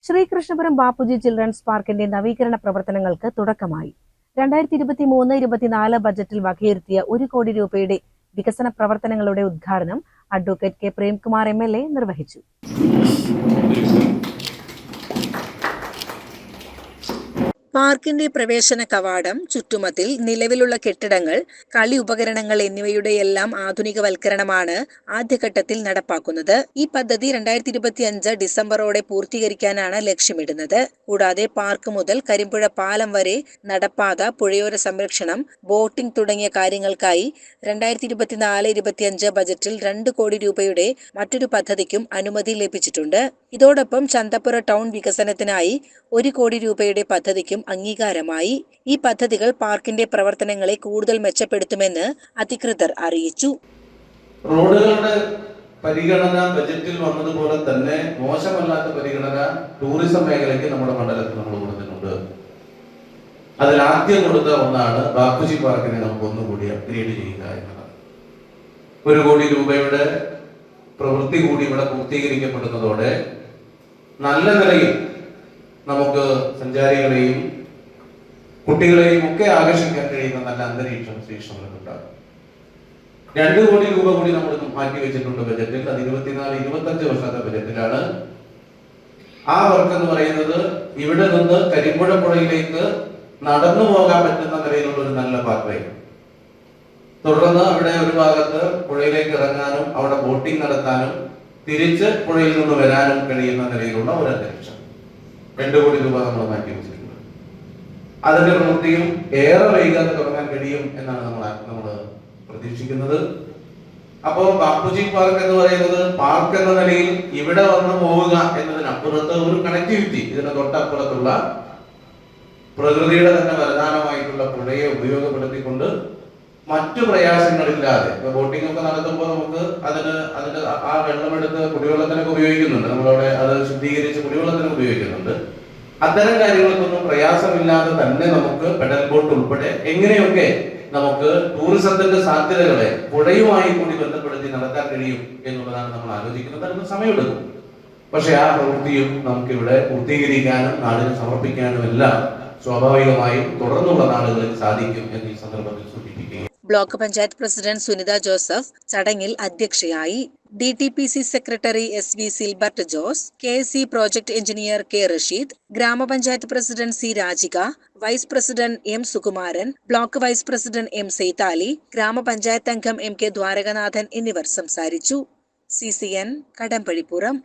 Sreekrishnapuram Bapuji children's പാർക്കിന്റെ നവീകരണ പ്രവർത്തനങ്ങൾക്ക് തുടക്കമായി. 2023-24 ബജറ്റിൽ വകയിരുത്തിയ 1 കോടി രൂപയുടെ വികസന പ്രവർത്തനങ്ങളുടെ ഉദ്ഘാടനം അഡ്വക്കേറ്റ് കെ പ്രേംകുമാർ MLA നിർവഹിച്ചു. പാർക്കിന്റെ പ്രവേശന കവാടം, ചുറ്റുമതിൽ, നിലവിലുള്ള കെട്ടിടങ്ങൾ, കളി ഉപകരണങ്ങൾ എന്നിവയുടെയെല്ലാം ആധുനികവൽക്കരണമാണ് ആദ്യഘട്ടത്തിൽ നടപ്പാക്കുന്നത്. ഈ പദ്ധതി 2025 ഡിസംബറോടെ പൂർത്തീകരിക്കാനാണ് ലക്ഷ്യമിടുന്നത്. കൂടാതെ പാർക്ക് മുതൽ കരിമ്പുഴ പാലം വരെ നടപ്പാത, പുഴയോര സംരക്ഷണം, ബോട്ടിംഗ് തുടങ്ങിയ കാര്യങ്ങൾക്കായി 2024-25 ബജറ്റിൽ 2 കോടി രൂപയുടെ മറ്റൊരു പദ്ധതിക്കും അനുമതി ലഭിച്ചിട്ടുണ്ട്. ഇതോടൊപ്പം ചന്തപ്പുര ടൗൺ വികസനത്തിനായി 1 കോടി രൂപയുടെ പദ്ധതിക്കും അംഗീകാരമായി. ഈ പദ്ധതികൾ പാർക്കിന്റെ പ്രവർത്തനങ്ങളെ കൂടുതൽ മെച്ചപ്പെടുത്തുമെന്ന് അധികൃതർ അറിയിച്ചു. റോഡുകളുടെ പരിഗണന ബജറ്റിൽ വന്നതുപോലെ തന്നെ മോശമല്ലാത്ത പരിഗണന ടൂറിസം മേഖലയ്ക്ക് നമ്മുടെ മണ്ഡലത്തിൽ നമ്മൾ കൊടുത്തിട്ടുണ്ട്. അതിൽ ആദ്യം കൊടുത്ത ഒന്നാണ് ബാപ്പുജി പാർക്കിനെ നമുക്ക് ഒന്നുകൂടി അപ്ഗ്രേഡ് ചെയ്യുക എന്നതാണ്. 1 കോടി രൂപയുടെ പ്രവൃത്തി കൂടി ഇവിടെ പൂർത്തീകരിക്കപ്പെടുന്നതോടെ നല്ല നിലയിൽ നമുക്ക് സഞ്ചാരികളെയും കുട്ടികളെയും ഒക്കെ ആകർഷിക്കാൻ കഴിയുന്ന നല്ല അന്തരീക്ഷം ശ്രീകൃഷ്ണപുരത്തുണ്ടാകും. 2 കോടി രൂപ കൂടി നമ്മൾ മാറ്റി വെച്ചിട്ടുണ്ട് ബജറ്റിൽ. അത് 24-25 വർഷത്തെ ബജറ്റിലാണ്. ആ വർക്ക് എന്ന് പറയുന്നത് ഇവിടെ നിന്ന് കരിമ്പുഴ പുഴയിലേക്ക് നടന്നു പോകാൻ പറ്റുന്ന നിലയിലുള്ള ഒരു നല്ല പാത്വേ, തുടർന്ന് അവിടെ ഒരു ഭാഗത്ത് പുഴയിലേക്ക് ഇറങ്ങാനും അവിടെ ബോട്ടിംഗ് നടത്താനും തിരിച്ച് പുഴയിൽ നിന്ന് വരാനും കഴിയുന്ന നിലയിലുള്ള ഒരു അന്തരീക്ഷം. 2 കോടി രൂപ നമ്മൾ മാറ്റി വെച്ചിട്ടുണ്ട്. അതിന്റെ പ്രവൃത്തിയും ഏറെ വൈകാതെ തുടങ്ങാൻ കഴിയും എന്നാണ് നമ്മൾ പ്രതീക്ഷിക്കുന്നത്. അപ്പോൾ ബാപ്പുജി പാർക്ക് എന്ന് പറയുന്നത് പാർക്ക് എന്ന നിലയിൽ ഇവിടെ വന്ന് പോവുക എന്നതിനപ്പുറത്ത് ഒരു കണക്ടിവിറ്റി, ഇതിന് തൊട്ടപ്പുറത്തുള്ള പ്രകൃതിയുടെ തന്നെ വരദാനമായിട്ടുള്ള പുഴയെ ഉപയോഗപ്പെടുത്തിക്കൊണ്ട് മറ്റു പ്രയാസങ്ങളില്ലാതെ ബോട്ടിംഗ് ഒക്കെ നടത്തുമ്പോൾ നമുക്ക് അതിന്റെ ആ വെള്ളമെടുത്ത് കുടിവെള്ളത്തിനൊക്കെ ഉപയോഗിക്കുന്നുണ്ട്. നമ്മളവിടെ അത് ശുദ്ധീകരിച്ച് കുടിവെള്ളത്തിന് ഉപയോഗിക്കുന്നുണ്ട്. അത്തരം കാര്യങ്ങൾക്കൊന്നും പ്രയാസമില്ലാതെ തന്നെ നമുക്ക് പെഡൽ ബോട്ട് ഉൾപ്പെടെ എങ്ങനെയൊക്കെ നമുക്ക് ടൂറിസത്തിന്റെ സാധ്യതകളെ പുഴയുമായി കൂടി ബന്ധപ്പെടുത്തി നടത്താൻ കഴിയും എന്നുള്ളതാണ് നമ്മൾ ആലോചിക്കുന്നത്. അതിന് സമയമെടുക്കും. പക്ഷെ ആ പ്രവൃത്തിയും നമുക്കിവിടെ പൂർത്തീകരിക്കാനും നാടിന് സമർപ്പിക്കാനും എല്ലാം സ്വാഭാവികമായും തുടർന്നുള്ള നാളുകളിൽ സാധിക്കും എന്ന് ഈ സന്ദർഭത്തിൽ സൂചിപ്പിക്കുക. ബ്ലോക്ക് പഞ്ചായത്ത് പ്രസിഡന്റ് സുനിത ജോസഫ് ചടങ്ങിൽ അധ്യക്ഷയായി. DTPC secretary SV Silbert Jose, KSE project engineer K Rasheed, ഗ്രാമപഞ്ചായത്ത് president C Rajika, vice president M Sukumaran, block vice president M Saithali, ഗ്രാമപഞ്ചായത്ത് അംഗം MK ദ്വാരകനാഥൻ എന്നിവർ സംസാരിച്ചു. CCN കടമ്പഴിപ്പുറം.